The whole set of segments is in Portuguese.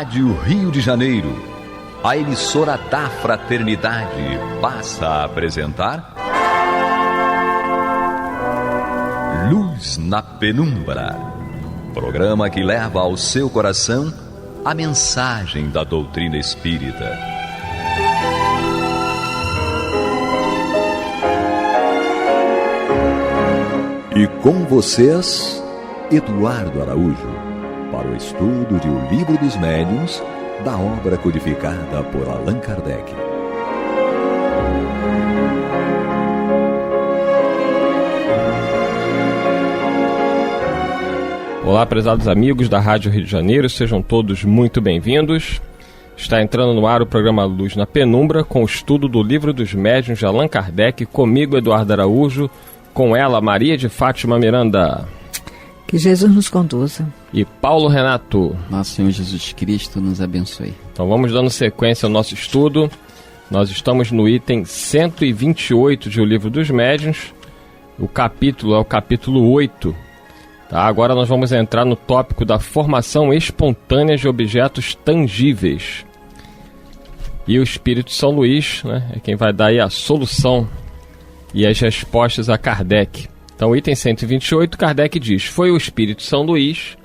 Rádio Rio de Janeiro, a emissora da Fraternidade, passa a apresentar Luz na Penumbra, programa que leva ao seu coração a mensagem da doutrina espírita. E com vocês, Eduardo Araújo, para o estudo de O Livro dos Médiuns, da obra codificada por Allan Kardec. Olá, prezados amigos da Rádio Rio de Janeiro, sejam todos muito bem-vindos. Está entrando no ar o programa Luz na Penumbra, com o estudo do Livro dos Médiuns de Allan Kardec, comigo, Eduardo Araújo, com ela, Maria de Fátima Miranda. Que Jesus nos conduza. E Paulo Renato. Nosso Senhor Jesus Cristo nos abençoe. Então vamos dando sequência ao nosso estudo. Nós estamos no item 128 de O Livro dos Médiuns. O capítulo é o capítulo 8. Tá? Agora nós vamos entrar no tópico da formação espontânea de objetos tangíveis. E o Espírito São Luís, né, é quem vai dar aí a solução e as respostas a Kardec. Então, item 128, Kardec diz: foi o Espírito São Luís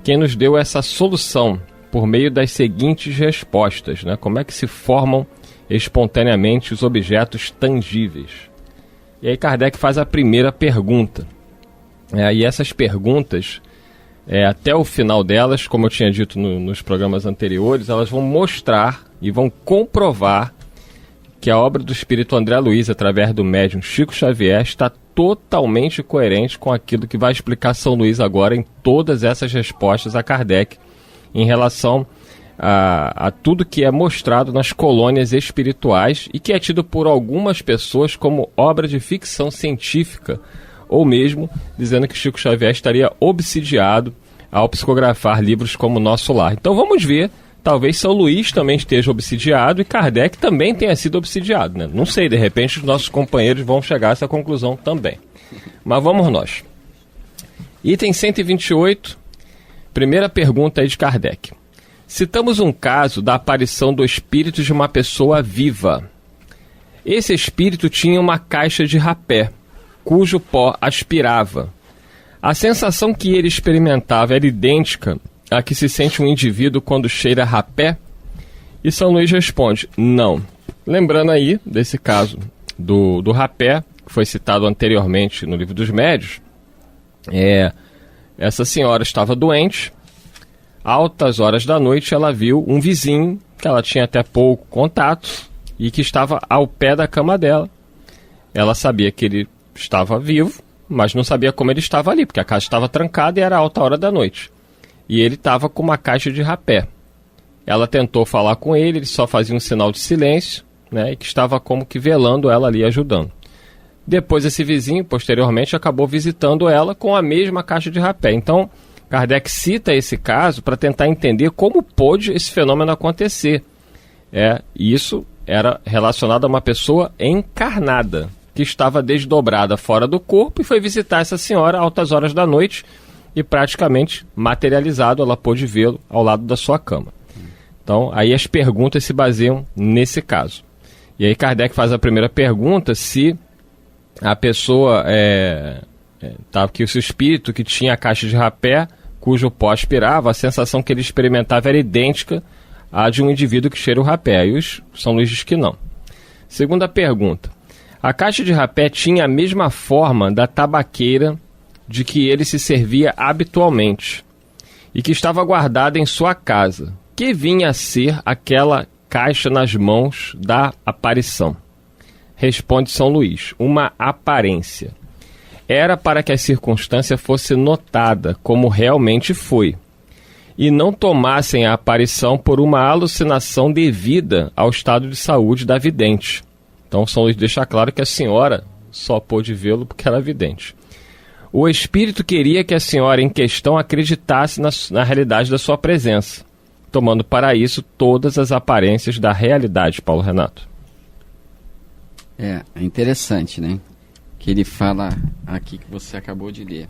quem nos deu essa solução por meio das seguintes respostas, né? Como é que se formam espontaneamente os objetos tangíveis? E aí Kardec faz a primeira pergunta. E essas perguntas, até o final delas, como eu tinha dito nos programas anteriores, elas vão mostrar e vão comprovar que a obra do Espírito André Luiz, através do médium Chico Xavier, está totalmente coerente com aquilo que vai explicar São Luís agora em todas essas respostas a Kardec em relação a tudo que é mostrado nas colônias espirituais e que é tido por algumas pessoas como obra de ficção científica, ou mesmo dizendo que Chico Xavier estaria obsidiado ao psicografar livros como Nosso Lar. Então vamos ver. Talvez São Luís também esteja obsidiado e Kardec também tenha sido obsidiado, né? Não sei, de repente os nossos companheiros vão chegar a essa conclusão também. Mas vamos nós. Item 128, primeira pergunta aí de Kardec. Citamos um caso da aparição do espírito de uma pessoa viva. Esse espírito tinha uma caixa de rapé, cujo pó aspirava. A sensação que ele experimentava era idêntica a que se sente um indivíduo quando cheira rapé? E São Luís responde, não. Lembrando aí desse caso do rapé, que foi citado anteriormente no Livro dos Médiuns, essa senhora estava doente, altas horas da noite ela viu um vizinho, que ela tinha até pouco contato, e que estava ao pé da cama dela. Ela sabia que ele estava vivo, mas não sabia como ele estava ali, porque a casa estava trancada e era alta hora da noite. E ele estava com uma caixa de rapé. Ela tentou falar com ele, ele só fazia um sinal de silêncio, né, e que estava como que velando ela ali, ajudando. Depois esse vizinho, posteriormente, acabou visitando ela com a mesma caixa de rapé. Então, Kardec cita esse caso para tentar entender como pôde esse fenômeno acontecer. Isso era relacionado a uma pessoa encarnada, que estava desdobrada fora do corpo e foi visitar essa senhora a altas horas da noite, e praticamente materializado, ela pôde vê-lo ao lado da sua cama. Então, aí as perguntas se baseiam nesse caso. E aí Kardec faz a primeira pergunta, se a pessoa, que o seu espírito que tinha a caixa de rapé, cujo pó aspirava, a sensação que ele experimentava era idêntica à de um indivíduo que cheira o rapé. Aí São Luís diz que não. Segunda pergunta, a caixa de rapé tinha a mesma forma da tabaqueira de que ele se servia habitualmente e que estava guardada em sua casa, que vinha a ser aquela caixa nas mãos da aparição. Responde São Luís, uma aparência. Era para que a circunstância fosse notada como realmente foi, e não tomassem a aparição por uma alucinação devida ao estado de saúde da vidente. Então São Luís deixa claro que a senhora só pôde vê-lo porque era vidente. O espírito queria que a senhora em questão acreditasse na realidade da sua presença, tomando para isso todas as aparências da realidade, Paulo Renato. É interessante, né? Que ele fala aqui que você acabou de ler.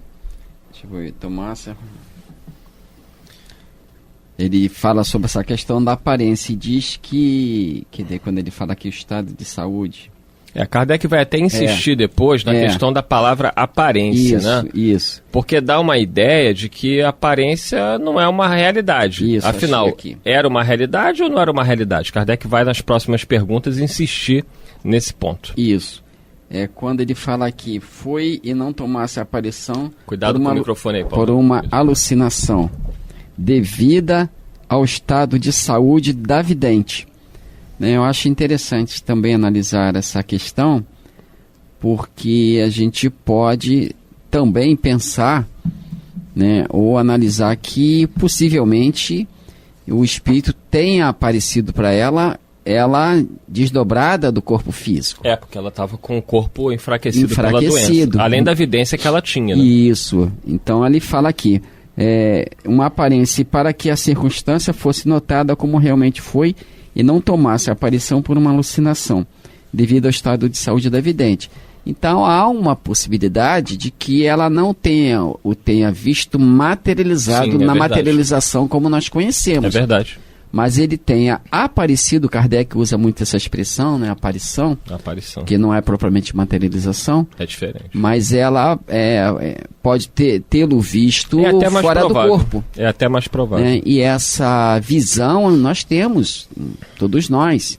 Deixa eu ver, Tomásia. Ele fala sobre essa questão da aparência e diz que quando ele fala aqui o estado de saúde... Kardec vai até insistir depois na questão da palavra aparência, isso, né? Isso. Porque dá uma ideia de que a aparência não é uma realidade. Isso, afinal, era uma realidade ou não era uma realidade? Kardec vai nas próximas perguntas insistir nesse ponto. Isso. Quando ele fala aqui, foi e não tomasse a aparição... Cuidado com o microfone aí, Paulo. Por uma alucinação devida ao estado de saúde da vidente. Eu acho interessante também analisar essa questão, porque a gente pode também pensar, ou analisar que possivelmente o espírito tenha aparecido para ela desdobrada do corpo físico. Porque ela estava com o corpo enfraquecido pela doença, além da evidência que ela tinha. Né? Isso. Então ele fala aqui, uma aparência para que a circunstância fosse notada como realmente foi, e não tomasse a aparição por uma alucinação, devido ao estado de saúde da vidente. Então há uma possibilidade de que ela não tenha visto materializado na materialização como nós conhecemos. É verdade. Mas ele tenha aparecido, Kardec usa muito essa expressão, aparição, que não é propriamente materialização. É diferente. Mas ela pode tê-lo visto fora do corpo. É até mais provável. E essa visão nós temos, todos nós,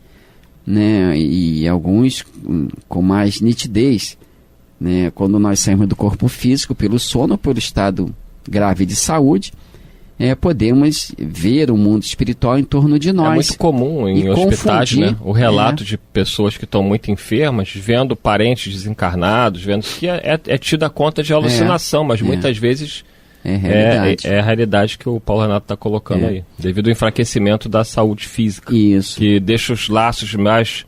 e alguns com mais nitidez, quando nós saímos do corpo físico pelo sono, pelo estado grave de saúde, podemos ver o mundo espiritual em torno de nós. É muito comum em hospitais, o relato de pessoas que estão muito enfermas, vendo parentes desencarnados, vendo que é tida conta de alucinação, mas muitas vezes é a realidade que o Paulo Renato está colocando aí, devido ao enfraquecimento da saúde física. Isso. Que deixa os laços mais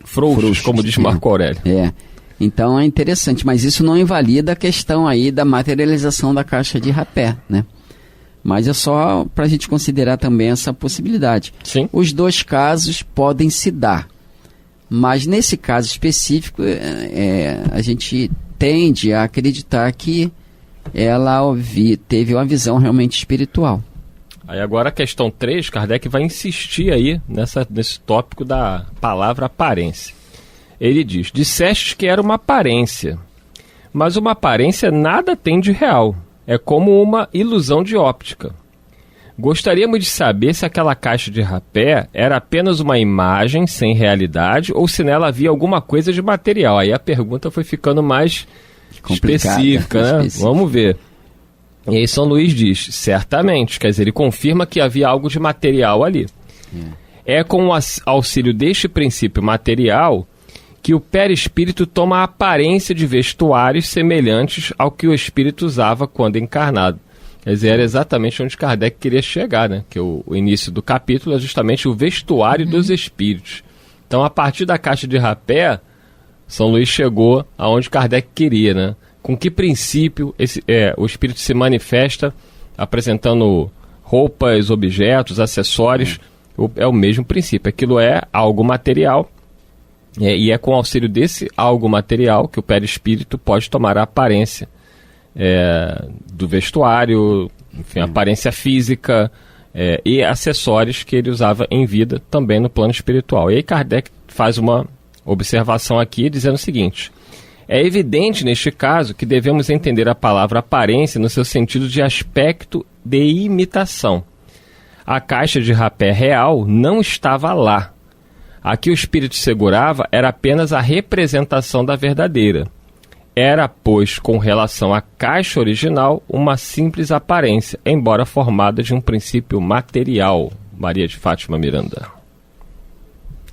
frouxos, como diz Marco Aurélio. Então é interessante, mas isso não invalida a questão aí da materialização da caixa de rapé, Mas é só para a gente considerar também essa possibilidade. Sim. Os dois casos podem se dar. Mas nesse caso específico, a gente tende a acreditar que ela teve uma visão realmente espiritual. Aí agora a questão 3, Kardec vai insistir aí nesse tópico da palavra aparência. Ele diz, disseste que era uma aparência, mas uma aparência nada tem de real. É como uma ilusão de óptica. Gostaríamos de saber se aquela caixa de rapé era apenas uma imagem sem realidade ou se nela havia alguma coisa de material. Aí a pergunta foi ficando mais específica, né? Vamos ver. E aí São Luís diz, certamente, quer dizer, ele confirma que havia algo de material ali. É com o auxílio deste princípio material que o perispírito toma a aparência de vestuários semelhantes ao que o espírito usava quando encarnado. Quer dizer, era exatamente onde Kardec queria chegar, né? Que o início do capítulo é justamente o vestuário dos espíritos. Então, a partir da caixa de rapé, São Luís chegou aonde Kardec queria, né? Com que princípio o espírito se manifesta apresentando roupas, objetos, acessórios? É o mesmo princípio. Aquilo é algo material. E é com o auxílio desse algo material que o perispírito pode tomar a aparência do vestuário, enfim, a aparência física e acessórios que ele usava em vida também no plano espiritual. E aí Kardec faz uma observação aqui dizendo o seguinte: é evidente neste caso que devemos entender a palavra aparência no seu sentido de aspecto de imitação. A caixa de rapé real não estava lá. A que o espírito segurava era apenas a representação da verdadeira. Era, pois, com relação à caixa original, uma simples aparência, embora formada de um princípio material. Maria de Fátima Miranda.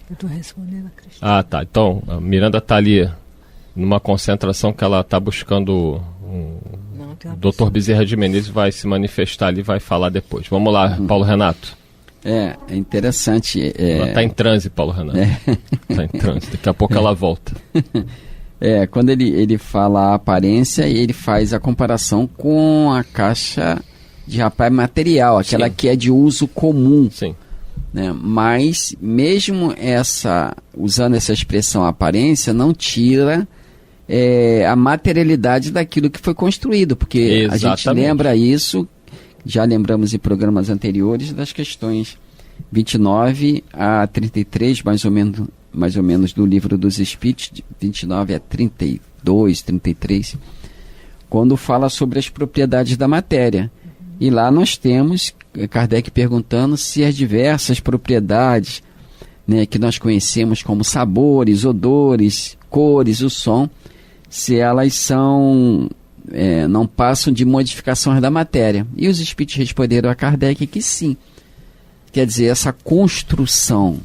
Eu estou respondendo a Cristina. Ah, tá. Então, a Miranda está ali numa concentração que ela está buscando o Dr. Bezerra de Menezes vai se manifestar ali e vai falar depois. Vamos lá, Paulo Renato. É interessante. Ela está em transe, Paulo Renato. Está em transe. Daqui a pouco ela volta. Quando ele fala a aparência, ele faz a comparação com a caixa de rapé material, aquela que é de uso comum. Sim. Né? Mas, mesmo usando essa expressão aparência, não tira a materialidade daquilo que foi construído, porque a gente lembra isso, Já lembramos em programas anteriores das questões 29 a 33, mais ou menos do Livro dos Espíritos, de 29 a 32, 33, quando fala sobre as propriedades da matéria. E lá nós temos Kardec perguntando se as diversas propriedades, né, que nós conhecemos como sabores, odores, cores, o som, se elas são... não passam de modificações da matéria. E os espíritos responderam a Kardec que sim. Quer dizer, essa construção,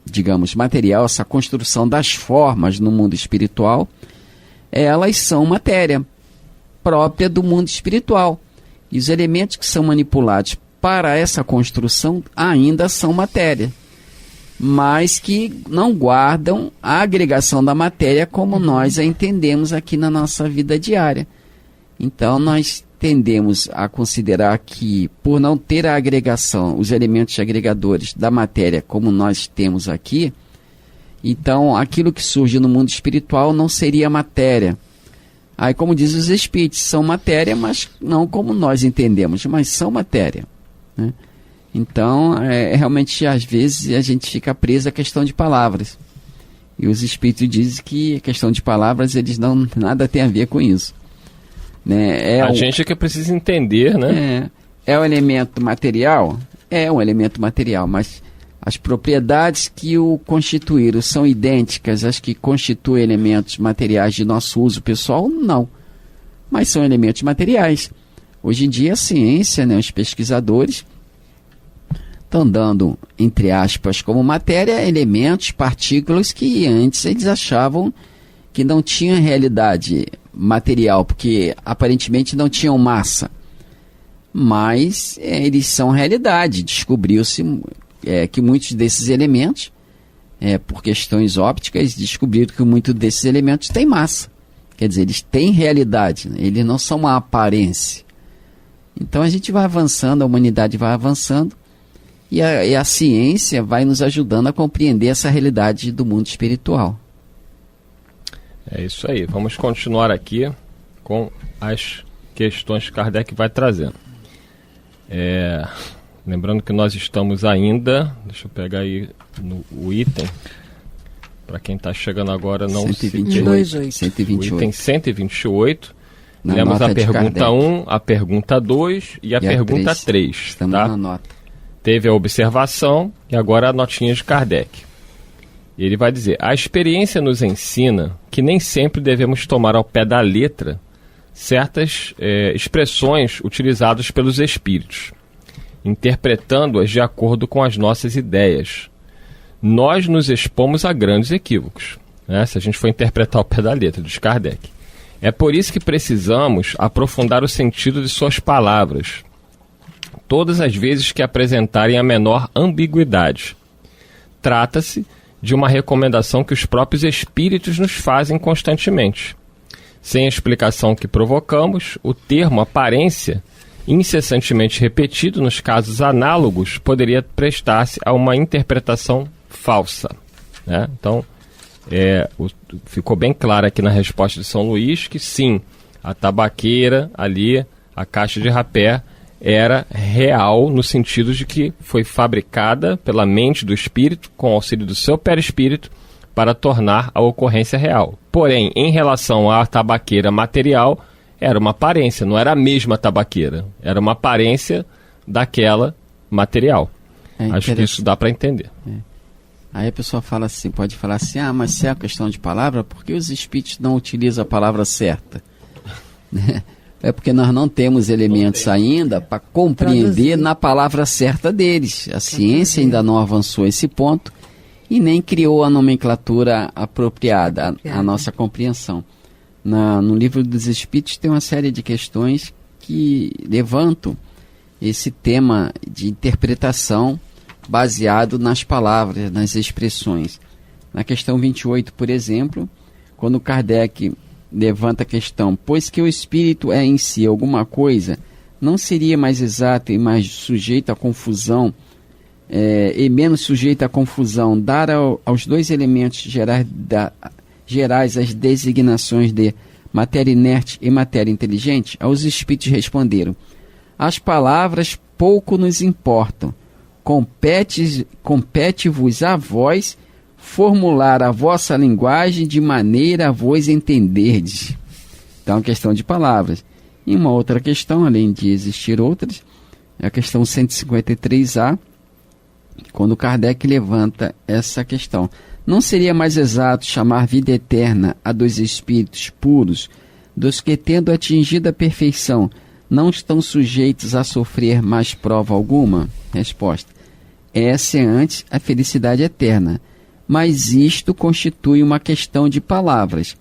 digamos, material, essa construção das formas no mundo espiritual, elas são matéria própria do mundo espiritual. E os elementos que são manipulados para essa construção ainda são matéria, mas que não guardam a agregação da matéria como nós a entendemos aqui na nossa vida diária. Então nós tendemos a considerar que, por não ter a agregação, os elementos agregadores da matéria como nós temos aqui, então aquilo que surge no mundo espiritual não seria matéria. Aí, como diz os espíritos, são matéria, mas não como nós entendemos, mas são matéria, né? Então, realmente, às vezes, a gente fica preso à questão de palavras. E os espíritos dizem que a questão de palavras, eles não nada tem a ver com isso, né? A gente é que precisa entender, né? É um elemento material? É um elemento material, mas as propriedades que o constituíram são idênticas às que constituem elementos materiais de nosso uso pessoal? Não. Mas são elementos materiais. Hoje em dia a ciência, né, os pesquisadores estão dando, entre aspas, como matéria, elementos, partículas que antes eles achavam que não tinham realidade material, porque aparentemente não tinham massa. Mas eles são realidade. Descobriu-se que muitos desses elementos, por questões ópticas, descobriram que muitos desses elementos têm massa. Quer dizer, eles têm realidade, né? Eles não são uma aparência. Então a gente vai avançando, a humanidade vai avançando, e a ciência vai nos ajudando a compreender essa realidade do mundo espiritual. É isso aí. Vamos continuar aqui com as questões que Kardec vai trazendo. Lembrando que nós estamos ainda, deixa eu pegar aí o item, para quem está chegando agora não 128. O item 128. Temos a pergunta 1, a pergunta 2 e a pergunta 3. Estamos tá? na nota. Teve a observação e agora a notinha de Kardec. Ele vai dizer: a experiência nos ensina que nem sempre devemos tomar ao pé da letra certas expressões utilizadas pelos espíritos, interpretando-as de acordo com as nossas ideias. Nós nos expomos a grandes equívocos, né, se a gente for interpretar ao pé da letra, diz Kardec. É por isso que precisamos aprofundar o sentido de suas palavras, todas as vezes que apresentarem a menor ambiguidade. Trata-se de uma recomendação que os próprios espíritos nos fazem constantemente. Sem a explicação que provocamos, o termo aparência, incessantemente repetido nos casos análogos, poderia prestar-se a uma interpretação falsa, né? Então, ficou bem claro aqui na resposta de São Luís que sim, a tabaqueira ali, a caixa de rapé, era real no sentido de que foi fabricada pela mente do espírito, com auxílio do seu perispírito, para tornar a ocorrência real. Porém, em relação à tabaqueira material, era uma aparência, não era a mesma tabaqueira, era uma aparência daquela material. Acho que isso dá para entender. Aí a pessoa fala assim, pode falar assim, mas se é a questão de palavra, por que os espíritos não utilizam a palavra certa? É porque nós não temos elementos ainda para compreender na palavra certa deles. A ciência ainda não avançou esse ponto e nem criou a nomenclatura apropriada à nossa compreensão. No Livro dos Espíritos tem uma série de questões que levantam esse tema de interpretação baseado nas palavras, nas expressões. Na questão 28, por exemplo, quando Kardec levanta a questão, pois que o espírito é em si alguma coisa, não seria mais exato e mais sujeito à confusão, e menos sujeito à confusão, dar aos dois elementos gerais as designações de matéria inerte e matéria inteligente? Aos espíritos responderam: As palavras pouco nos importam. Compete-vos a vós formular a vossa linguagem de maneira a vos entenderdes. Então, questão de palavras. E uma outra questão, além de existir outras, é a questão 153A, quando Kardec levanta essa questão. Não seria mais exato chamar vida eterna a dos espíritos puros, dos que, tendo atingido a perfeição, não estão sujeitos a sofrer mais prova alguma? Resposta: essa é antes a felicidade eterna, mas isto constitui uma questão de palavras.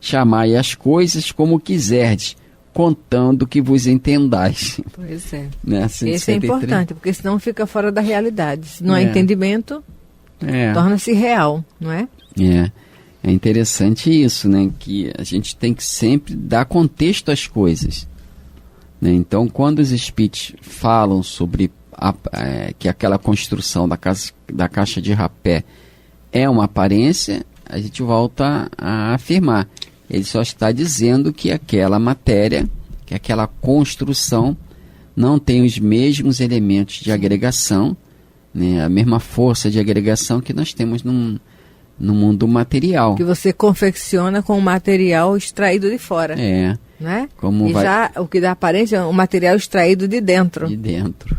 Chamai as coisas como quiserdes, contando que vos entendais. Pois é. Né? Esse é importante, porque senão fica fora da realidade. Se não há entendimento, torna-se real, não é? É interessante isso, né? Que a gente tem que sempre dar contexto às coisas. Né? Então, quando os espíritos falam sobre que aquela construção da caixa de rapé é uma aparência, a gente volta a afirmar. Ele só está dizendo que aquela matéria, que aquela construção não tem os mesmos elementos de agregação, né? A mesma força de agregação que nós temos no mundo material. Que você confecciona com o material extraído de fora. Né? Já o que dá aparência é um material extraído de dentro. De dentro,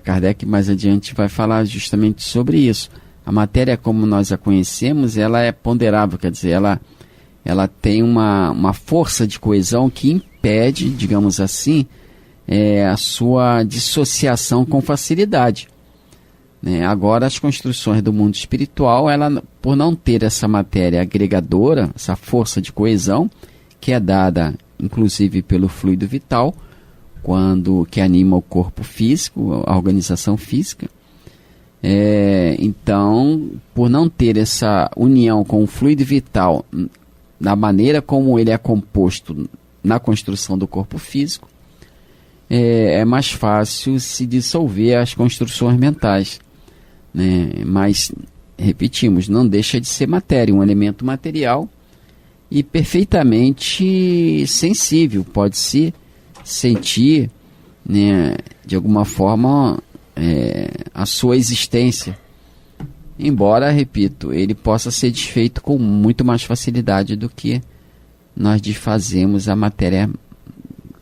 Kardec mais adiante vai falar justamente sobre isso. A matéria, como nós a conhecemos, ela é ponderável, quer dizer, ela tem uma força de coesão que impede, digamos assim, a sua dissociação com facilidade. Né? Agora, as construções do mundo espiritual, ela, por não ter essa matéria agregadora, essa força de coesão, que é dada, inclusive, pelo fluido vital, que anima o corpo físico, a organização física. Então, por não ter essa união com o fluido vital, da maneira como ele é composto na construção do corpo físico, é mais fácil se dissolver as construções mentais. Né? Mas, repetimos, não deixa de ser matéria, um elemento material e perfeitamente sensível, pode-se sentir, né, de alguma forma a sua existência, embora, repito, ele possa ser desfeito com muito mais facilidade do que nós desfazemos a matéria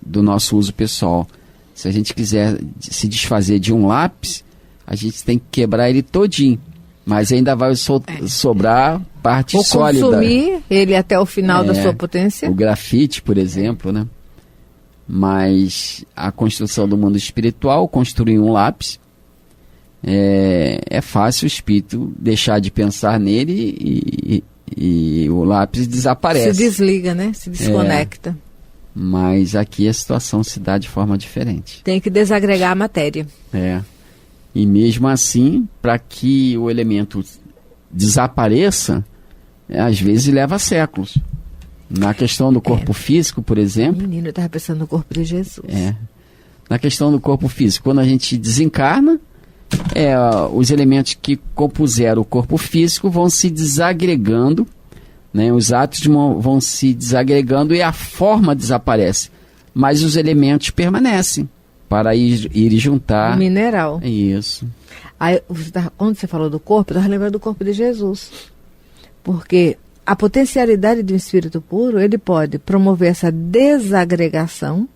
do nosso uso pessoal. Se a gente quiser se desfazer de um lápis, a gente tem que quebrar ele todinho, mas ainda vai sobrar parte sólida. Ou consumir ele até o final da sua potência. O grafite, por exemplo, né? Mas a construção do mundo espiritual, construir um lápis, é fácil o espírito deixar de pensar nele e o lápis desaparece. Se desliga, né? Se desconecta. Mas aqui a situação se dá de forma diferente. Tem que desagregar a matéria. E mesmo assim, para que o elemento desapareça, às vezes leva séculos. Na questão do corpo físico, por exemplo... Menino, eu estava pensando no corpo de Jesus. Na questão do corpo físico, quando a gente desencarna, os elementos que compuseram o corpo físico vão se desagregando, né? Os átomos vão se desagregando e a forma desaparece. Mas os elementos permanecem para ir juntar... O mineral. Isso. Aí, quando você falou do corpo, eu estava lembrando do corpo de Jesus. Porque a potencialidade de um espírito puro, ele pode promover essa desagregação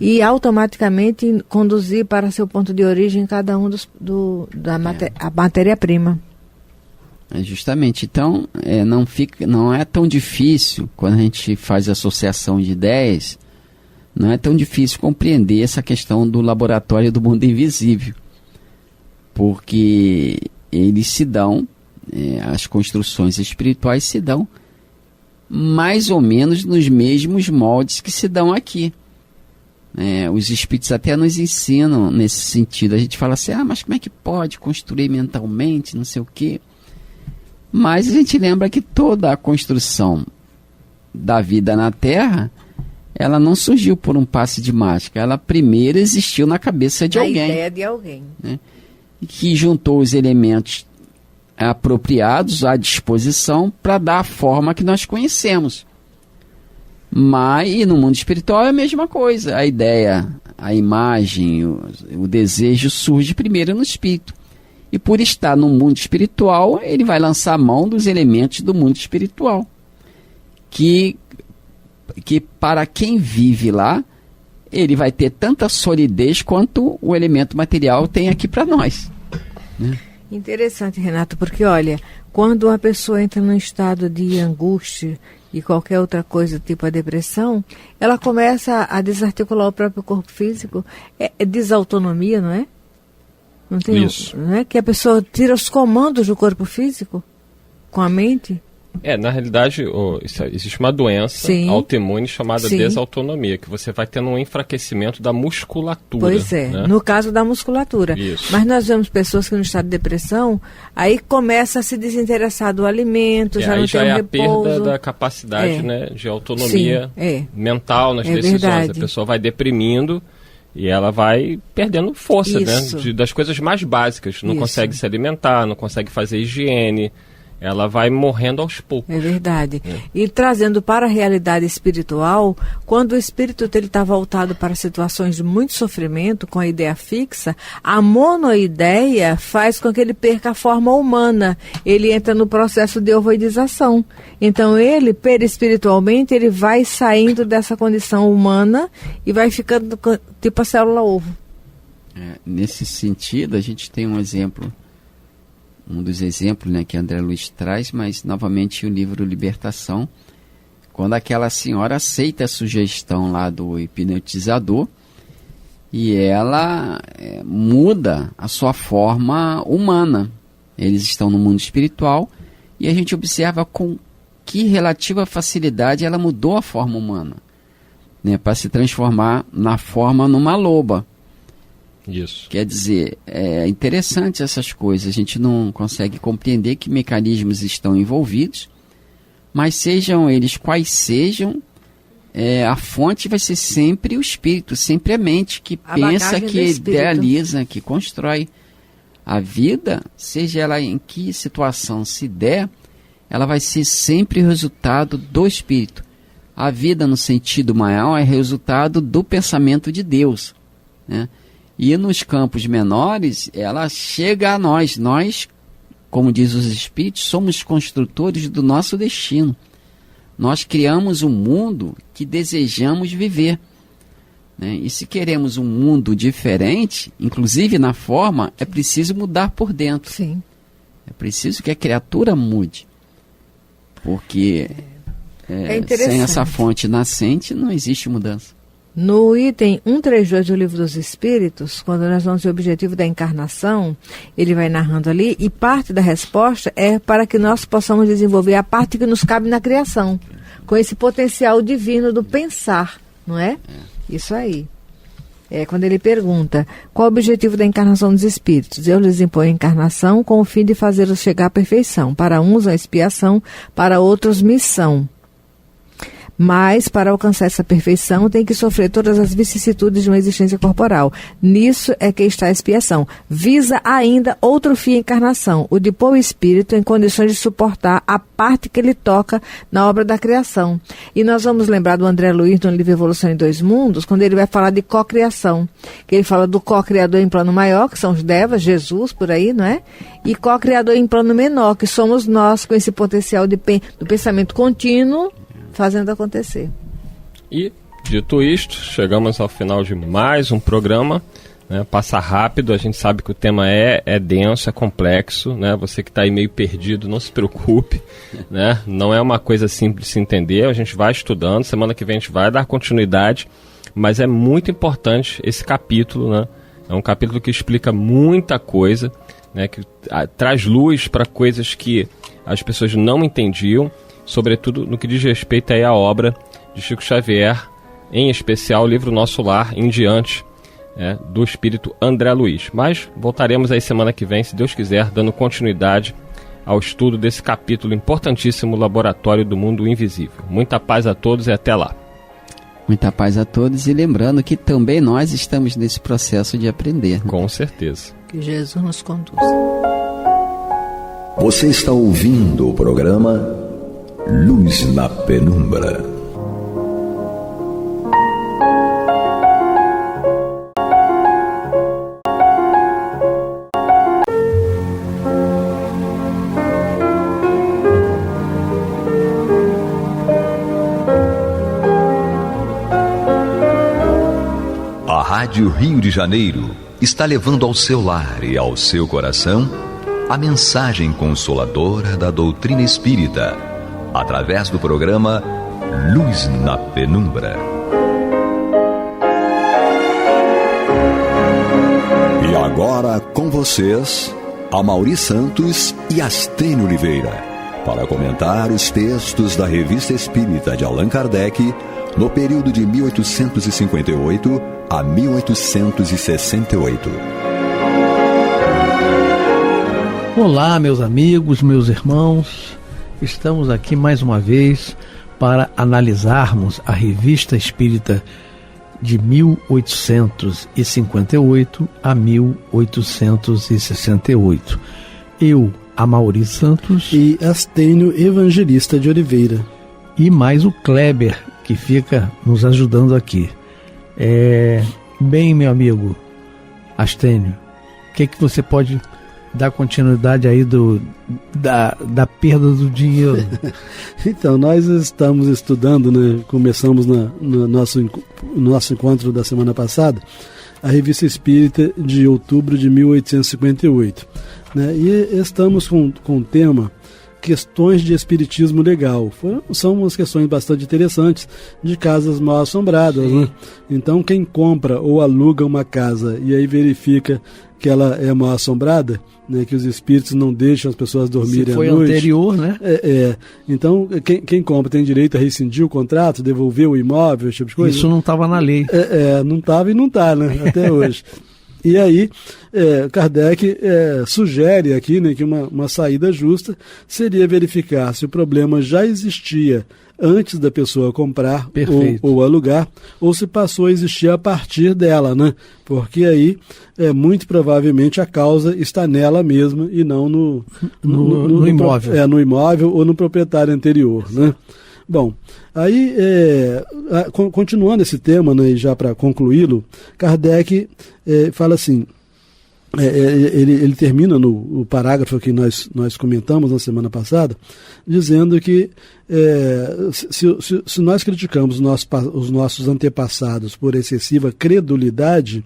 e automaticamente conduzir para seu ponto de origem cada um a matéria-prima. Justamente. Então, não é tão difícil, quando a gente faz associação de ideias, não é tão difícil compreender essa questão do laboratório do mundo invisível. Porque eles se dão, as construções espirituais se dão mais ou menos nos mesmos moldes que se dão aqui. Os espíritos até nos ensinam nesse sentido. A gente fala assim, mas como é que pode construir mentalmente, não sei o quê. Mas a gente lembra que toda a construção da vida na Terra, ela não surgiu por um passe de mágica. Ela primeiro existiu na cabeça de alguém. A ideia de alguém. Né? Que juntou os elementos apropriados à disposição para dar a forma que nós conhecemos. Mas e no mundo espiritual é a mesma coisa. A ideia, a imagem, o desejo surge primeiro no espírito. E por estar no mundo espiritual, ele vai lançar mão dos elementos do mundo espiritual. Que para quem vive lá, ele vai ter tanta solidez quanto o elemento material tem aqui para nós. Né? Interessante, Renato, porque olha, quando uma pessoa entra num estado de angústia e qualquer outra coisa, tipo a depressão, ela começa a desarticular o próprio corpo físico. É desautonomia, não é? Não tem isso. Não é que a pessoa tira os comandos do corpo físico com a mente? Na realidade, existe uma doença autoimune chamada desautonomia, que você vai tendo um enfraquecimento da musculatura. Pois é, né? No caso da musculatura. Isso. Mas nós vemos pessoas que no estado de depressão, aí começa a se desinteressar do alimento, já não tem um repouso. A perda da capacidade de autonomia mental nas decisões. Verdade. A pessoa vai deprimindo e ela vai perdendo força, das coisas mais básicas. Não consegue se alimentar, não consegue fazer higiene. Ela vai morrendo aos poucos. É verdade. E trazendo para a realidade espiritual, quando o espírito dele está voltado para situações de muito sofrimento, com a ideia fixa, a monoideia faz com que ele perca a forma humana. Ele entra no processo de ovoidização. Então ele, perispiritualmente, ele vai saindo dessa condição humana e vai ficando tipo a célula ovo. Nesse sentido, a gente tem um exemplo. Um dos exemplos, que André Luiz traz, mas novamente o livro Libertação, quando aquela senhora aceita a sugestão lá do hipnotizador e ela muda a sua forma humana. Eles estão no mundo espiritual e a gente observa com que relativa facilidade ela mudou a forma humana, para se transformar na forma numa loba. Isso. Quer dizer, é interessante essas coisas, a gente não consegue compreender que mecanismos estão envolvidos, mas sejam eles quais sejam, a fonte vai ser sempre o espírito, sempre a mente que pensa, que idealiza, que constrói. A vida, seja ela em que situação se der, ela vai ser sempre resultado do espírito. A vida, no sentido maior, é resultado do pensamento de Deus, né? E nos campos menores, ela chega a nós. Nós, como diz os espíritos, somos construtores do nosso destino. Nós criamos um mundo que desejamos viver, né? E se queremos um mundo diferente, inclusive na forma, é preciso mudar por dentro. Sim. É preciso que a criatura mude. Porque sem essa fonte nascente não existe mudança. No item 132 do Livro dos Espíritos, quando nós vamos ao objetivo da encarnação, ele vai narrando ali, e parte da resposta é para que nós possamos desenvolver a parte que nos cabe na criação, com esse potencial divino do pensar, não é? Isso aí. Quando ele pergunta, qual o objetivo da encarnação dos espíritos? Deus lhes impõe a encarnação com o fim de fazê-los chegar à perfeição. Para uns, a expiação, para outros, missão. Mas, para alcançar essa perfeição, tem que sofrer todas as vicissitudes de uma existência corporal. Nisso é que está a expiação. Visa ainda outro fim, a encarnação, o de pôr o espírito em condições de suportar a parte que ele toca na obra da criação. E nós vamos lembrar do André Luiz, no livro Evolução em Dois Mundos, quando ele vai falar de cocriação. Que ele fala do co-criador em plano maior, que são os devas, Jesus, por aí, não é? E co-criador em plano menor, que somos nós, com esse potencial do pensamento contínuo, fazendo acontecer. E, dito isto, chegamos ao final de mais um programa, né? Passa rápido, a gente sabe que o tema é denso, é complexo, né? Você que está aí meio perdido, não se preocupe, né? Não é uma coisa simples de se entender, a gente vai estudando, semana que vem a gente vai dar continuidade, mas é muito importante esse capítulo, né? É um capítulo que explica muita coisa, né? Que traz luz para coisas que as pessoas não entendiam, sobretudo no que diz respeito aí à obra de Chico Xavier, em especial o livro Nosso Lar, em diante, do espírito André Luiz. Mas voltaremos aí semana que vem, se Deus quiser, dando continuidade ao estudo desse capítulo importantíssimo, Laboratório do Mundo Invisível. Muita paz a todos e até lá. Muita paz a todos, e lembrando que também nós estamos nesse processo de aprender. Com certeza. Que Jesus nos conduza. Você está ouvindo o programa Luz na Penumbra. Rádio Rio de Janeiro está levando ao seu lar e ao seu coração a mensagem consoladora da doutrina espírita, através do programa Luz na Penumbra. E agora com vocês, Amaury Santos e Astênio Oliveira, para comentar os textos da Revista Espírita de Allan Kardec no período de 1858 a 1868. Olá, meus amigos, meus irmãos. Estamos aqui mais uma vez para analisarmos a Revista Espírita de 1858 a 1868. Eu, Amaury Santos e Astênio Evangelista de Oliveira. E mais o Kleber, que fica nos ajudando aqui. Bem, meu amigo Astênio, o que você pode dar continuidade aí da perda do dinheiro? Então, nós estamos estudando, né? Começamos no nosso encontro da semana passada, a Revista Espírita de outubro de 1858. Né? E estamos com o tema Questões de Espiritismo Legal. São umas questões bastante interessantes de casas mal assombradas. Né? Então, quem compra ou aluga uma casa e aí verifica que ela é mal assombrada, né, que os espíritos não deixam as pessoas dormirem à noite. Se foi anterior, né? Então, quem compra tem direito a rescindir o contrato, devolver o imóvel, esse tipo de coisa. Isso não estava na lei. Não estava e não está, né, até hoje. E aí, Kardec sugere aqui, né, que uma saída justa seria verificar se o problema já existia antes da pessoa comprar ou alugar, ou se passou a existir a partir dela, né? Porque aí, muito provavelmente, a causa está nela mesma e não no imóvel. No imóvel ou no proprietário anterior, né? Bom, aí, continuando esse tema, né, já para concluí-lo, Kardec fala assim, ele termina no parágrafo que nós comentamos na semana passada, dizendo que se nós criticamos os nossos antepassados por excessiva credulidade,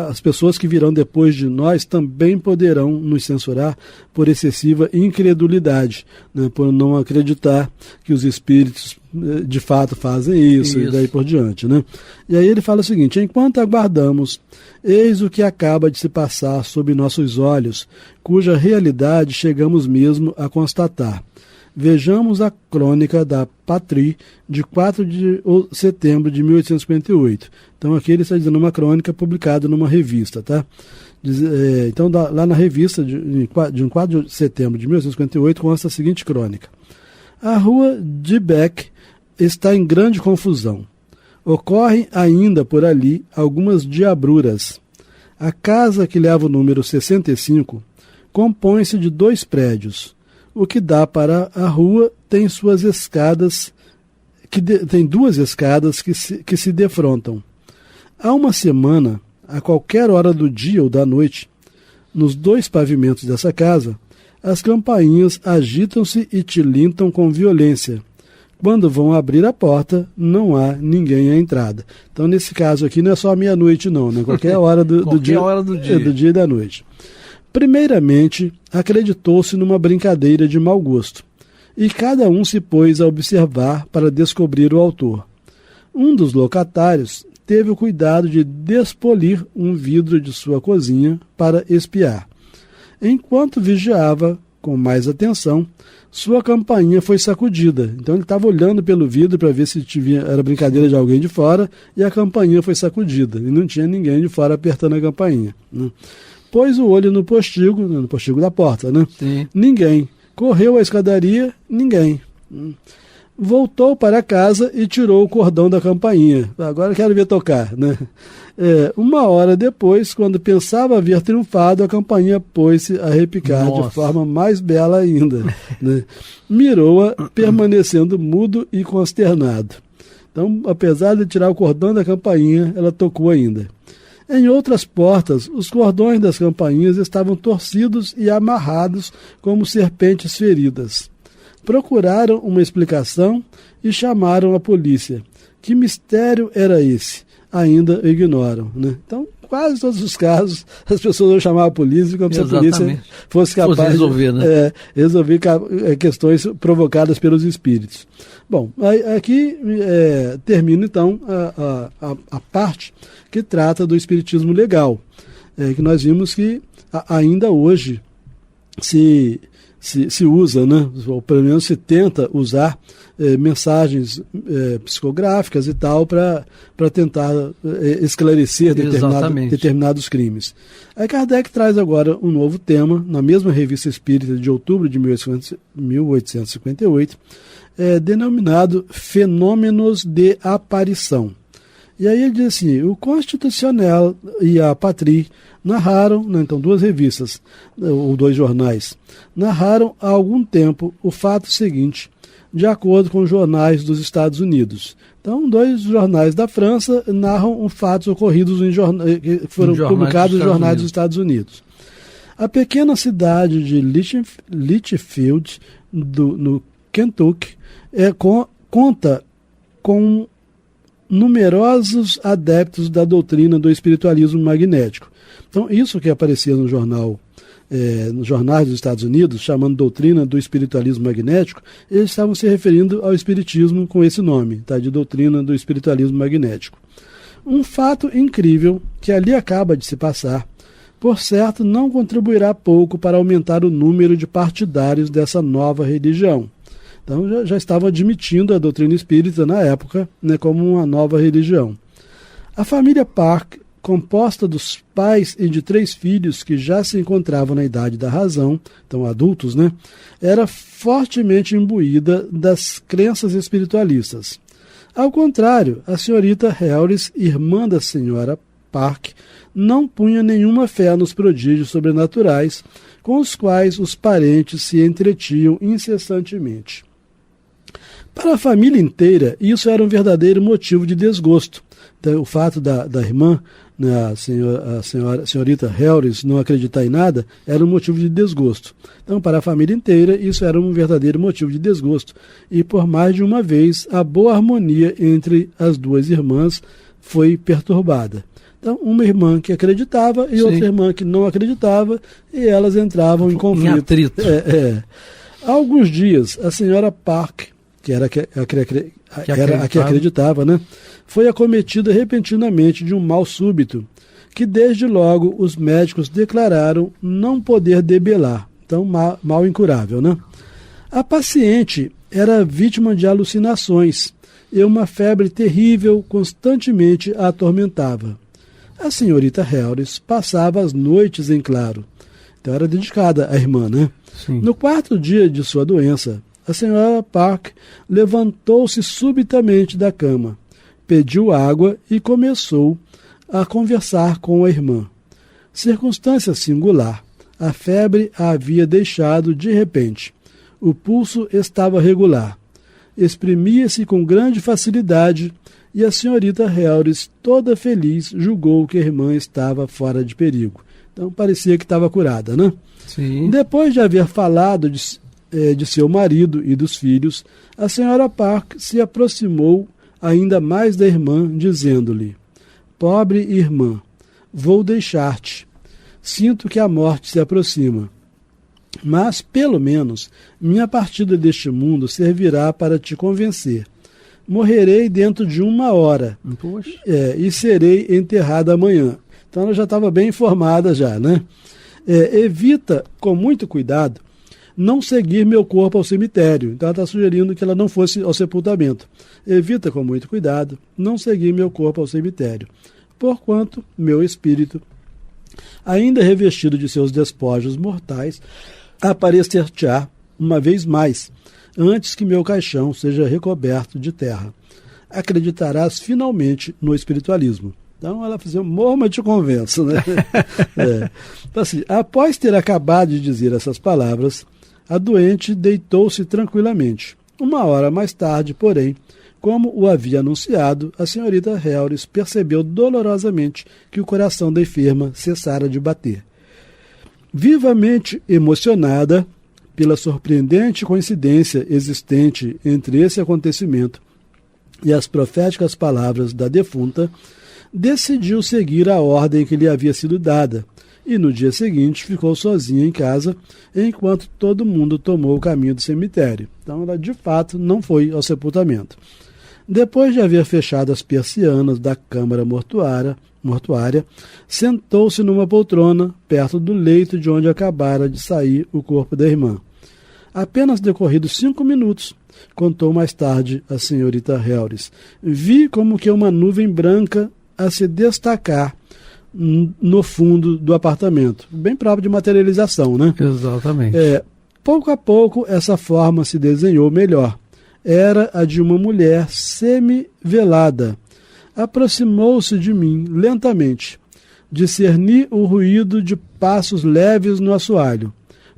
as pessoas que virão depois de nós também poderão nos censurar por excessiva incredulidade, né, por não acreditar que os espíritos de fato fazem isso. E daí por diante. Né? E aí ele fala o seguinte: enquanto aguardamos, eis o que acaba de se passar sob nossos olhos, cuja realidade chegamos mesmo a constatar. Vejamos a crônica da Patrie de 4 de setembro de 1858. Então aqui ele está dizendo uma crônica publicada numa revista, tá? Então lá na revista de 4 de setembro de 1858 consta a seguinte crônica: a rua de Bec está em grande confusão. Ocorrem ainda por ali algumas diabruras. A casa que leva o número 65 compõe-se de 2 prédios. O que dá para a rua tem suas escadas, tem 2 escadas que se defrontam. Há uma semana, a qualquer hora do dia ou da noite, nos 2 pavimentos dessa casa, as campainhas agitam-se e tilintam com violência. Quando vão abrir a porta, não há ninguém à entrada. Então, nesse caso aqui, não é só meia-noite, não, né? Qualquer hora do dia e da noite. Primeiramente, acreditou-se numa brincadeira de mau gosto, e cada um se pôs a observar para descobrir o autor. Um dos locatários teve o cuidado de despolir um vidro de sua cozinha para espiar. Enquanto vigiava com mais atenção, sua campainha foi sacudida. Então ele estava olhando pelo vidro para ver se era brincadeira de alguém de fora, e a campainha foi sacudida, e não tinha ninguém de fora apertando a campainha, né? Pôs o olho no postigo da porta, né? Sim. Ninguém. Correu a escadaria, ninguém. Voltou para casa e tirou o cordão da campainha. Agora quero ver tocar, né? Uma hora depois, quando pensava haver triunfado, a campainha pôs-se a repicar de forma mais bela ainda, né? Mirou-a, permanecendo mudo e consternado. Então, apesar de tirar o cordão da campainha, ela tocou ainda. Em outras portas, os cordões das campainhas estavam torcidos e amarrados como serpentes feridas. Procuraram uma explicação e chamaram a polícia. Que mistério era esse? ainda ignoram, né? Então, quase todos os casos, as pessoas vão chamar a polícia como se a polícia fosse capaz de resolver questões provocadas pelos espíritos. Bom, aqui termina então a parte que trata do espiritismo legal, que nós vimos que ainda hoje se usa, né? Ou pelo menos se tenta usar mensagens psicográficas e tal para tentar esclarecer determinados crimes. Aí Kardec traz agora um novo tema, na mesma Revista Espírita de outubro de 1858, denominado Fenômenos de Aparição. E aí ele diz assim: o Constitucional e a Patrie narraram, né, então duas revistas, ou dois jornais, narraram há algum tempo o fato seguinte, de acordo com os jornais dos Estados Unidos. Então, dois jornais da França narram fatos ocorridos que foram publicados nos jornais dos Estados Unidos. A pequena cidade de Litchfield, no Kentucky, conta com numerosos adeptos da doutrina do espiritualismo magnético. Então, isso que aparecia no jornal, nos jornais dos Estados Unidos, chamando doutrina do espiritualismo magnético, eles estavam se referindo ao espiritismo com esse nome, tá? De doutrina do espiritualismo magnético. Um fato incrível que ali acaba de se passar, por certo, não contribuirá pouco para aumentar o número de partidários dessa nova religião. Então já estavam admitindo a doutrina espírita na época, né, como uma nova religião. A família Park, composta dos pais e de 3 filhos que já se encontravam na idade da razão, então adultos, né, era fortemente imbuída das crenças espiritualistas. Ao contrário, a senhorita Harris, irmã da senhora Park, não punha nenhuma fé nos prodígios sobrenaturais com os quais os parentes se entretinham incessantemente. Para a família inteira, isso era um verdadeiro motivo de desgosto. Então, o fato da irmã, né, a senhorita Harris, não acreditar em nada, era um motivo de desgosto. Então, para a família inteira, isso era um verdadeiro motivo de desgosto. E por mais de uma vez, a boa harmonia entre as duas irmãs foi perturbada. Então, uma irmã que acreditava e outra irmã que não acreditava, e elas entravam em conflito. Em atrito. Há alguns dias, a senhora Park, que era a que acreditava, né, foi acometida repentinamente de um mal súbito, que desde logo os médicos declararam não poder debelar. Então, mal incurável, né? A paciente era vítima de alucinações e uma febre terrível constantemente a atormentava. A senhorita Harris passava as noites em claro. Então era dedicada à irmã, né? Sim. No 4º dia de sua doença, a senhora Park levantou-se subitamente da cama, pediu água e começou a conversar com a irmã. Circunstância singular, a febre a havia deixado de repente. O pulso estava regular. Exprimia-se com grande facilidade e a senhorita Harris, toda feliz, julgou que a irmã estava fora de perigo. Então parecia que estava curada, né? Sim. Depois de haver falado de seu marido e dos filhos, a senhora Park se aproximou ainda mais da irmã, dizendo-lhe: pobre irmã, vou deixar-te. Sinto que a morte se aproxima. Mas, pelo menos, minha partida deste mundo servirá para te convencer. Morrerei dentro de 1 hora. Poxa. E serei enterrada amanhã. Então ela já estava bem informada já, né? Evita, com muito cuidado, não seguir meu corpo ao cemitério. Então ela está sugerindo que ela não fosse ao sepultamento. Evita, com muito cuidado, não seguir meu corpo ao cemitério, porquanto meu espírito, ainda revestido de seus despojos mortais, aparecer-te-á uma vez mais, antes que meu caixão seja recoberto de terra. Acreditarás finalmente no espiritualismo. Então ela fazia morma te convenço, né? Então, assim, após ter acabado de dizer essas palavras, a doente deitou-se tranquilamente. 1 hora mais tarde, porém, como o havia anunciado, a senhorita Harris percebeu dolorosamente que o coração da enferma cessara de bater. Vivamente emocionada pela surpreendente coincidência existente entre esse acontecimento e as proféticas palavras da defunta, decidiu seguir a ordem que lhe havia sido dada, e no dia seguinte ficou sozinha em casa, enquanto todo mundo tomou o caminho do cemitério. Então ela, de fato, não foi ao sepultamento. Depois de haver fechado as persianas da câmara mortuária, sentou-se numa poltrona, perto do leito de onde acabara de sair o corpo da irmã. Apenas decorridos 5 minutos, contou mais tarde a senhorita Helris, vi como que uma nuvem branca a se destacar no fundo do apartamento. Bem próprio de materialização, né? Exatamente. Pouco a pouco, essa forma se desenhou melhor. Era a de uma mulher semi-velada. Aproximou-se de mim lentamente. Discerni o ruído de passos leves no assoalho.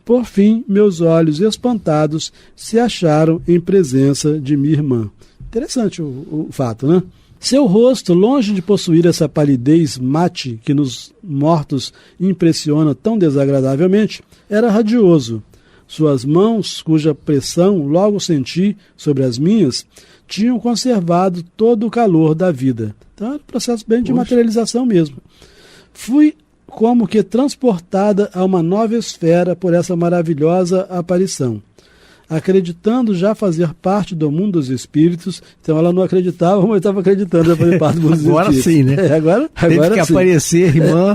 Por fim, meus olhos espantados se acharam em presença de minha irmã. Interessante o fato, né? Seu rosto, longe de possuir essa palidez mate que nos mortos impressiona tão desagradavelmente, era radioso. Suas mãos, cuja pressão logo senti sobre as minhas, tinham conservado todo o calor da vida. Então era um processo bem de materialização mesmo. Fui como que transportada a uma nova esfera por essa maravilhosa aparição. Acreditando já fazer parte do mundo dos espíritos, então ela não acreditava, mas estava acreditando já fazer parte do mundo dos agora espíritos. Sim, né? Agora teve que sim. aparecer irmã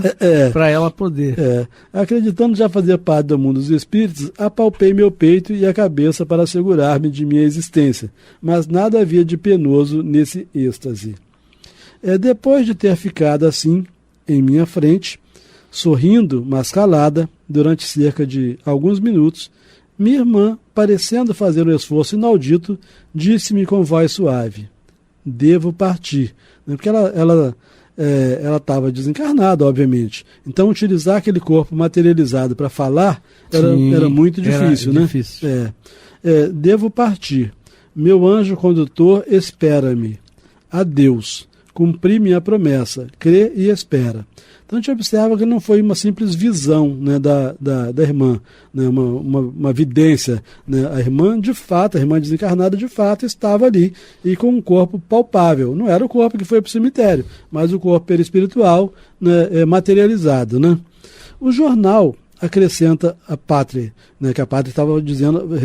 para ela poder. Acreditando já fazer parte do mundo dos espíritos, apalpei meu peito e a cabeça para assegurar-me de minha existência, mas nada havia de penoso nesse êxtase. Depois de ter ficado assim, em minha frente, sorrindo, mas calada, durante cerca de alguns minutos, minha irmã, parecendo fazer um esforço inaudito, disse-me com voz suave: devo partir. Porque ela estava desencarnada, obviamente. Então, utilizar aquele corpo materializado para falar era muito difícil, né? Difícil. Devo partir. Meu anjo condutor espera-me. Adeus. Cumpri minha promessa. Crê e espera. Então a gente observa que não foi uma simples visão, né, da irmã, né, uma vidência. Né? A irmã desencarnada, de fato, estava ali e com um corpo palpável. Não era o corpo que foi para o cemitério, mas o corpo perispiritual, né, materializado. Né? O jornal acrescenta a Pátria, né, que a Pátria estava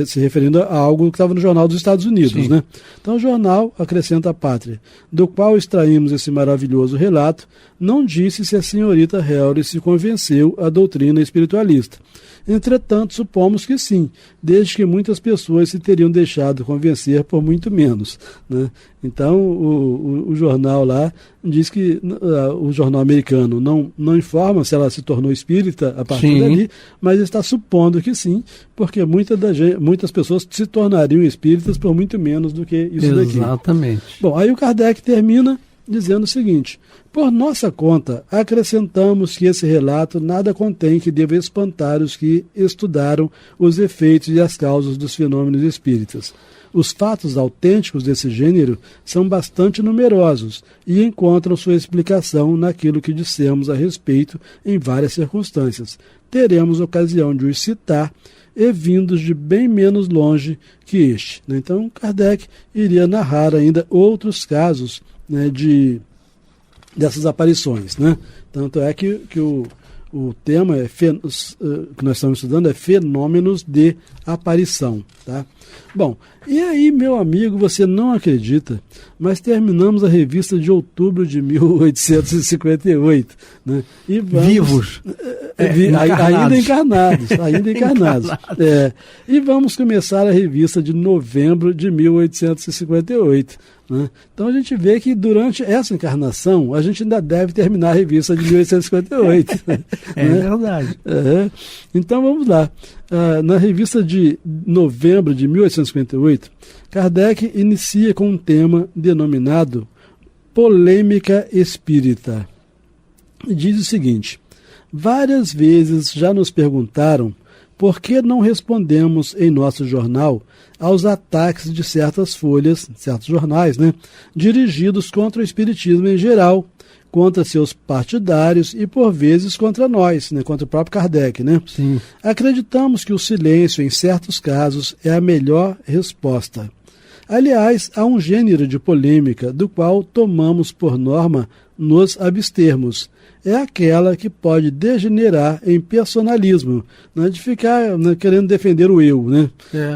se referindo a algo que estava no Jornal dos Estados Unidos. Né? Então o jornal acrescenta a Pátria, do qual extraímos esse maravilhoso relato, não disse se a senhorita Helris se convenceu à doutrina espiritualista. Entretanto, supomos que sim, desde que muitas pessoas se teriam deixado convencer por muito menos. Né? Então, o jornal lá diz que o jornal americano não informa se ela se tornou espírita a partir dali, mas está supondo que sim, porque muitas pessoas se tornariam espíritas por muito menos do que isso daqui. Exatamente. Bom, aí o Kardec termina dizendo o seguinte: por nossa conta, acrescentamos que esse relato nada contém que deva espantar os que estudaram os efeitos e as causas dos fenômenos espíritas. Os fatos autênticos desse gênero são bastante numerosos e encontram sua explicação naquilo que dissemos a respeito em várias circunstâncias. Teremos ocasião de os citar e vindos de bem menos longe que este. Então, Kardec iria narrar ainda outros casos, né, dessas aparições. Né? Tanto é que o tema que nós estamos estudando é fenômenos de aparição. Tá? Bom, e aí, meu amigo, você não acredita, mas terminamos a revista de outubro de 1858. Né? E vivos. Ainda encarnados. E vamos começar a revista de novembro de 1858. Né? Então a gente vê que durante essa encarnação a gente ainda deve terminar a revista de 1858. É verdade. Então vamos lá. Na revista de novembro de 1858, Kardec inicia com um tema denominado Polêmica Espírita. E diz o seguinte: várias vezes já nos perguntaram por que não respondemos em nosso jornal aos ataques de certas folhas, certos jornais, né, dirigidos contra o espiritismo em geral, contra seus partidários e, por vezes, contra nós, né, contra o próprio Kardec. Né? Sim. Acreditamos que o silêncio, em certos casos, é a melhor resposta. Aliás, há um gênero de polêmica do qual tomamos por norma nos abstermos. É aquela que pode degenerar em personalismo, né, de ficar, né, querendo defender o eu, né?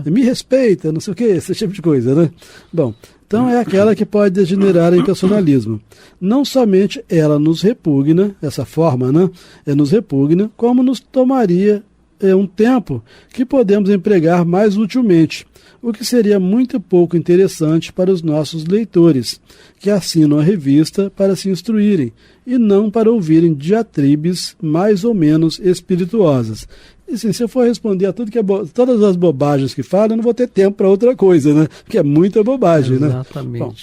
Me respeita, não sei o que, esse tipo de coisa, né? Bom, então é aquela que pode degenerar em personalismo. Não somente ela nos repugna, essa forma, né, nos repugna, como nos tomaria um tempo que podemos empregar mais utilmente, o que seria muito pouco interessante para os nossos leitores, que assinam a revista para se instruírem e não para ouvirem diatribes mais ou menos espirituosas. E assim, se eu for responder a tudo que todas as bobagens que falam, eu não vou ter tempo para outra coisa, né? Porque é muita bobagem, né? Exatamente. Bom,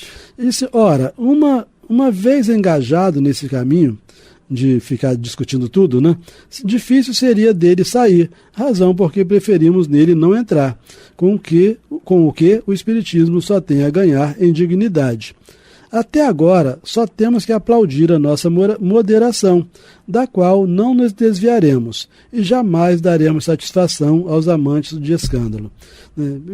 ora, uma vez engajado nesse caminho de ficar discutindo tudo, né? Difícil seria dele sair, razão porque preferimos nele não entrar, com o que o Espiritismo só tem a ganhar em dignidade. Até agora, só temos que aplaudir a nossa moderação, da qual não nos desviaremos e jamais daremos satisfação aos amantes de escândalo.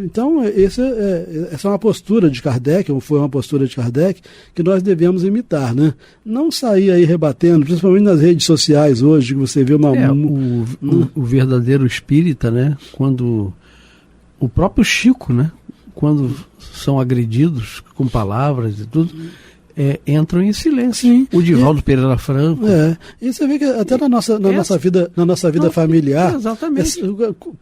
Então, essa é uma postura de Kardec, ou foi uma postura de Kardec, que nós devemos imitar, né? Não sair aí rebatendo, principalmente nas redes sociais hoje, que você vê o verdadeiro espírita, né? Quando o próprio Chico, né? Quando são agredidos com palavras e tudo, entram em silêncio. Sim. O Divaldo Pereira Franco. E você vê que até na nossa vida familiar, exatamente.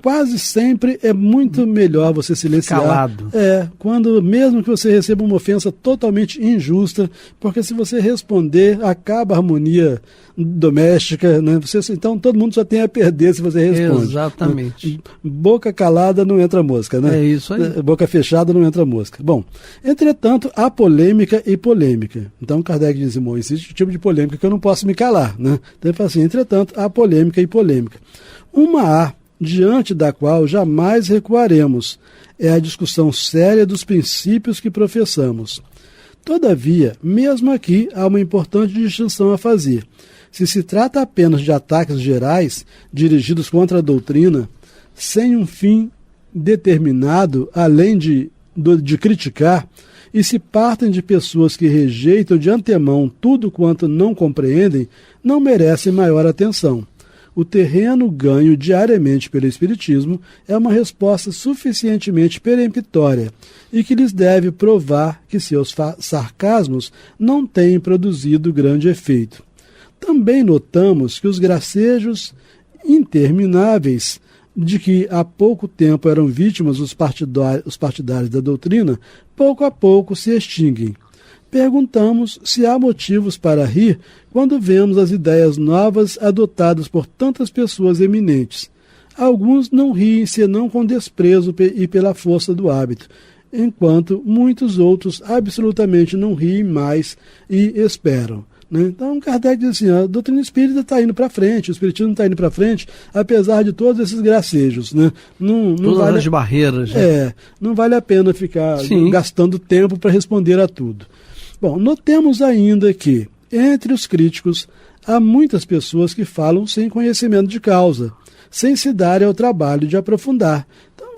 Quase sempre é muito melhor você silenciar. Calado. Quando mesmo que você receba uma ofensa totalmente injusta, porque se você responder, acaba a harmonia doméstica, né? Então todo mundo só tem a perder se você responde. Exatamente. Boca calada não entra mosca, né? É isso aí. Boca fechada não entra mosca. Bom, entretanto, há polêmica e polêmica. Então Kardec diz, irmão, existe um tipo de polêmica que eu não posso me calar, né? Então ele fala assim, entretanto, há polêmica e polêmica. Uma há, diante da qual jamais recuaremos, é a discussão séria dos princípios que professamos. Todavia, mesmo aqui, há uma importante distinção a fazer. Se se trata apenas de ataques gerais, dirigidos contra a doutrina, sem um fim determinado, além de criticar, e se partem de pessoas que rejeitam de antemão tudo quanto não compreendem, não merecem maior atenção. O terreno ganho diariamente pelo Espiritismo é uma resposta suficientemente peremptória e que lhes deve provar que seus sarcasmos não têm produzido grande efeito. Também notamos que os gracejos intermináveis de que há pouco tempo eram vítimas os partidários da doutrina, pouco a pouco se extinguem. Perguntamos se há motivos para rir quando vemos as ideias novas adotadas por tantas pessoas eminentes. Alguns não riem senão com desprezo e pela força do hábito, enquanto muitos outros absolutamente não riem mais e esperam. Então Kardec diz assim, a doutrina espírita está indo para frente, o espiritismo está indo para frente, apesar de todos esses gracejos. Né? Todas as barreiras. Né? Não vale a pena ficar gastando tempo para responder a tudo. Bom, notemos ainda que, entre os críticos, há muitas pessoas que falam sem conhecimento de causa, sem se darem ao trabalho de aprofundar.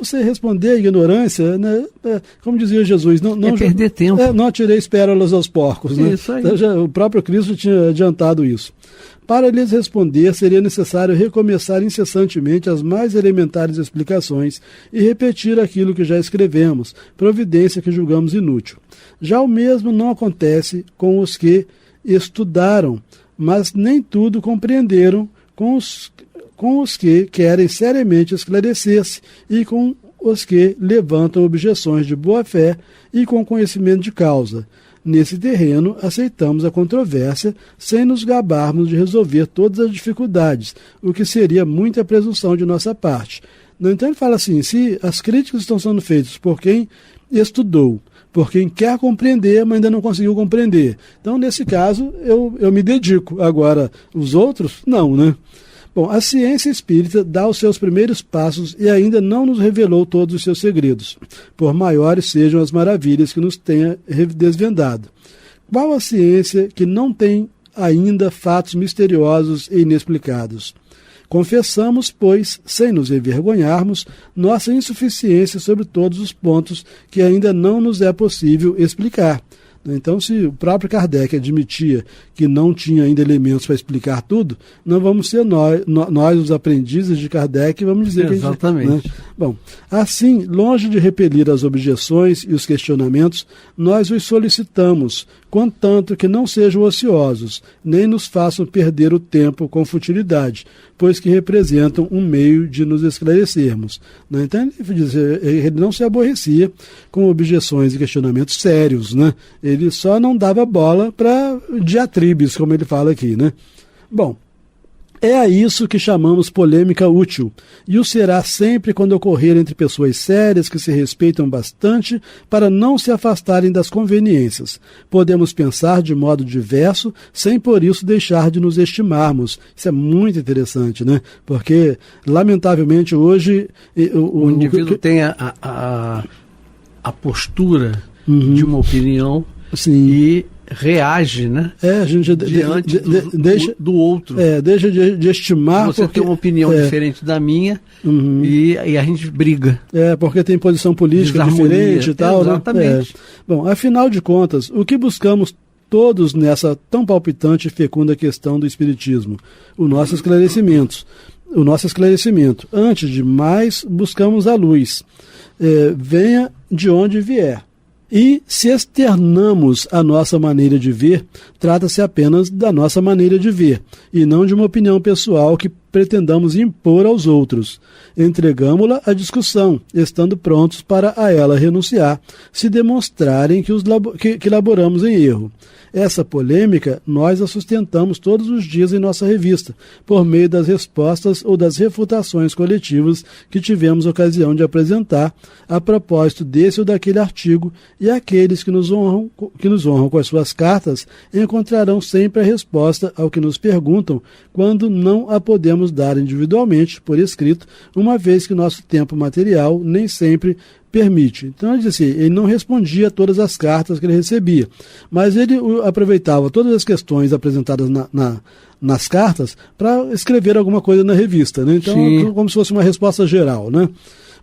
Você responder a ignorância, né? Como dizia Jesus, não perder tempo. Não atirei pérolas aos porcos. Né? Isso aí. Então, o próprio Cristo tinha adiantado isso. Para lhes responder, seria necessário recomeçar incessantemente as mais elementares explicações e repetir aquilo que já escrevemos, providência que julgamos inútil. Já o mesmo não acontece com os que estudaram, mas nem tudo compreenderam, com os que querem seriamente esclarecer-se e com os que levantam objeções de boa-fé e com conhecimento de causa. Nesse terreno, aceitamos a controvérsia sem nos gabarmos de resolver todas as dificuldades, o que seria muita presunção de nossa parte. Então ele fala assim, se as críticas estão sendo feitas por quem estudou, por quem quer compreender, mas ainda não conseguiu compreender. Então, nesse caso, eu me dedico. Agora, os outros, não, né? Bom, a ciência espírita dá os seus primeiros passos e ainda não nos revelou todos os seus segredos, por maiores sejam as maravilhas que nos tenha desvendado. Qual a ciência que não tem ainda fatos misteriosos e inexplicados? Confessamos, pois, sem nos envergonharmos, nossa insuficiência sobre todos os pontos que ainda não nos é possível explicar. Então, se o próprio Kardec admitia que não tinha ainda elementos para explicar tudo, não vamos ser nós os aprendizes de Kardec, vamos dizer exatamente. Que a gente, né? Bom, assim, longe de repelir as objeções e os questionamentos, nós os solicitamos, contanto que não sejam ociosos, nem nos façam perder o tempo com futilidade, pois que representam um meio de nos esclarecermos. Né? Então, ele não se aborrecia com objeções e questionamentos sérios, né? Ele só não dava bola para diatribes, como ele fala aqui, né? Bom, é a isso que chamamos polêmica útil, e o será sempre quando ocorrer entre pessoas sérias que se respeitam bastante para não se afastarem das conveniências. Podemos pensar de modo diverso, sem por isso deixar de nos estimarmos. Isso é muito interessante, né? Porque, lamentavelmente, hoje... O indivíduo tem a postura de uma opinião. Sim. E reage, né? A gente diante do outro. Deixa de estimar. Você tem uma opinião diferente da minha e a gente briga. Porque tem posição política diferente e tal. Exatamente. Né? Bom, afinal de contas, o que buscamos todos nessa tão palpitante e fecunda questão do Espiritismo? O nosso esclarecimento. Antes de mais, buscamos a luz. Venha de onde vier. E se externamos a nossa maneira de ver, trata-se apenas da nossa maneira de ver, e não de uma opinião pessoal que pretendamos impor aos outros. Entregamo-la à discussão, estando prontos para a ela renunciar, se demonstrarem que laboramos em erro. Essa polêmica nós a sustentamos todos os dias em nossa revista, por meio das respostas ou das refutações coletivas que tivemos ocasião de apresentar a propósito desse ou daquele artigo, e aqueles que nos honram com as suas cartas encontrarão sempre a resposta ao que nos perguntam, quando não a podemos dar individualmente, por escrito, uma vez que nosso tempo material nem sempre permite. Então, ele não respondia a todas as cartas que ele recebia, mas ele aproveitava todas as questões apresentadas nas cartas para escrever alguma coisa na revista, né? Então, como se fosse uma resposta geral, né?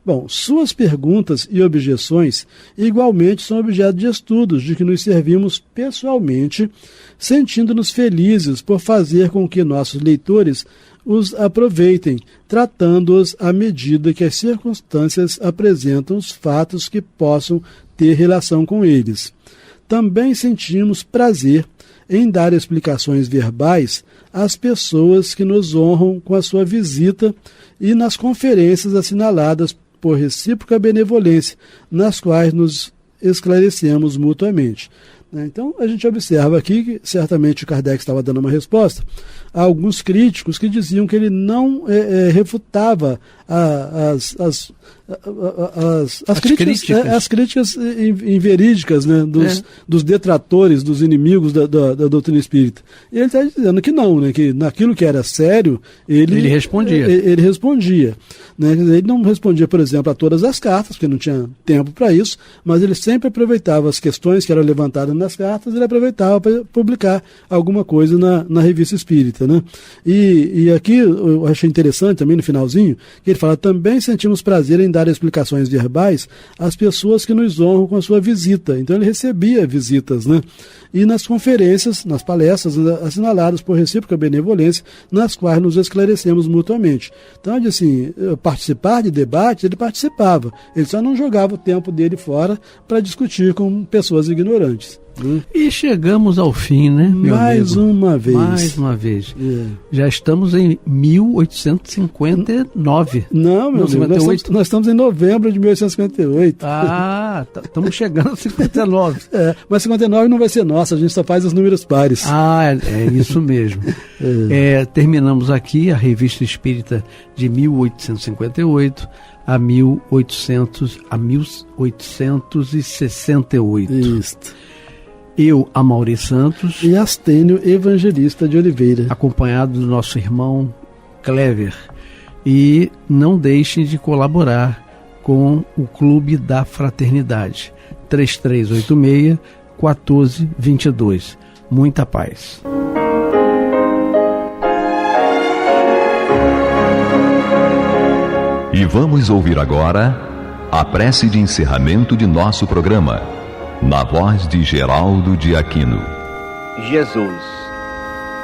Bom, suas perguntas e objeções igualmente são objeto de estudos de que nos servimos pessoalmente, sentindo-nos felizes por fazer com que nossos leitores os aproveitem, tratando-os à medida que as circunstâncias apresentam os fatos que possam ter relação com eles. Também sentimos prazer em dar explicações verbais às pessoas que nos honram com a sua visita e nas conferências assinaladas por recíproca benevolência, nas quais nos esclarecemos mutuamente. Então, a gente observa aqui que certamente o Kardec estava dando uma resposta a alguns críticos que diziam que ele não refutava as críticas inverídicas, né, dos detratores, dos inimigos da doutrina espírita. E ele está dizendo que não, né, que naquilo que era sério, ele respondia. Ele respondia. Né, ele não respondia, por exemplo, a todas as cartas, porque não tinha tempo para isso, mas ele sempre aproveitava as questões que eram levantadas nas cartas, ele aproveitava para publicar alguma coisa na revista espírita. Né? E aqui eu achei interessante também no finalzinho, que ele fala: também sentimos prazer em dar explicações verbais às pessoas que nos honram com a sua visita. Então ele recebia visitas, né? E nas conferências, nas palestras assinaladas por recíproca benevolência, nas quais nos esclarecemos mutuamente. Então, assim, participar de debates, ele participava. Ele só não jogava o tempo dele fora para discutir com pessoas ignorantes. E chegamos ao fim, né, meu amigo? Mais uma vez. Já estamos em 1859. Não, meu amigo, nós estamos em novembro de 1858. Estamos chegando a 59. Mas 59 não vai ser nossa, a gente só faz os números pares. É isso mesmo. Terminamos aqui a Revista Espírita de 1858 a 1868. Isso. Eu, Amaury Santos. E Astênio Evangelista de Oliveira. Acompanhado do nosso irmão Clever. E não deixem de colaborar com o Clube da Fraternidade. 3386-1422. Muita paz. E vamos ouvir agora a prece de encerramento de nosso programa, na voz de Geraldo de Aquino. Jesus,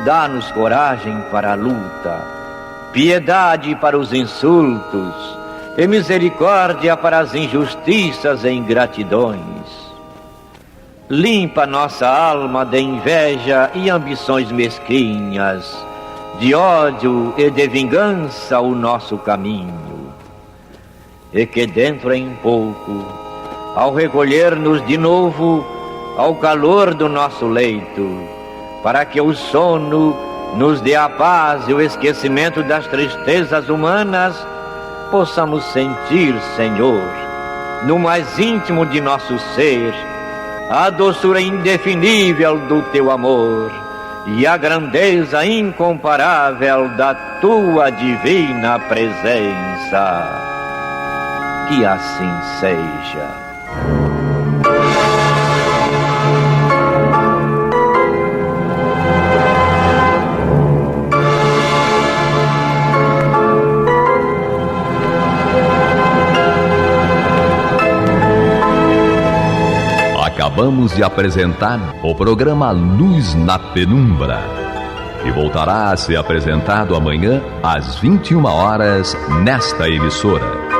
dá-nos coragem para a luta, piedade para os insultos e misericórdia para as injustiças e ingratidões. Limpa nossa alma de inveja e ambições mesquinhas, de ódio e de vingança o nosso caminho. E que dentro em pouco, ao recolher-nos de novo ao calor do nosso leito, para que o sono nos dê a paz e o esquecimento das tristezas humanas, possamos sentir, Senhor, no mais íntimo de nosso ser, a doçura indefinível do Teu amor e a grandeza incomparável da Tua divina presença. Que assim seja. Acabamos de apresentar o programa Luz na Penumbra, que voltará a ser apresentado amanhã às 21 horas nesta emissora.